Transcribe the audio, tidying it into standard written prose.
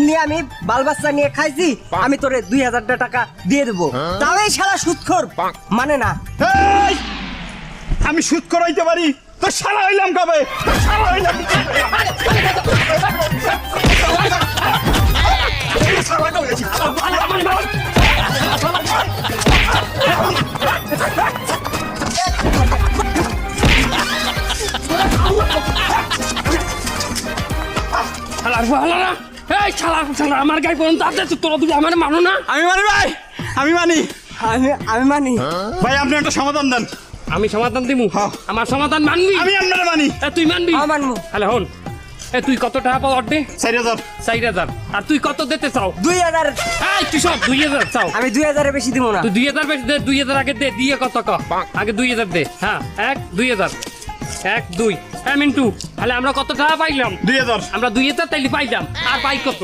নিয়ে আমি বাল বাচ্চা নিয়ে খাইছি, আমি তোরে 2000 টাকা দিয়ে দেবো। তাও এই শালা সুদখোর মানে না। এই, আমি সুদ করাইতে পারি তো শালা হইলাম কবে? শালা হইলাম আমার গায়ে পর্যন্ত তোরা দুটো আমার মানো না। আমি মানি ভাই, আমি মানি। আমি মানি। ভাই আপনি একটা সমাধান দেন। আমি সমাধান দিব? আমার সমাধান মানবি? আমি আপনারা মানি। তুই মানবি? মানবো। হ্যালো হন, তুই কত টাকা পাও অর্ডে? 4000। 4000। আর তুই কত দিতে চাও? 2000। তুই সব 2000 চাও? আমি 2000 বেশি দিব না। তুই 2000 বেশি দে, 2000 আগে দে, দিয়ে কত ক আগে 2000 দে। হ্যাঁ 2000 1 2। মিন্টু, তাহলে আমরা কত টাকা পাইলাম? 2000। আমরা 2000 তাইলে পাইলাম, আর পাই কত?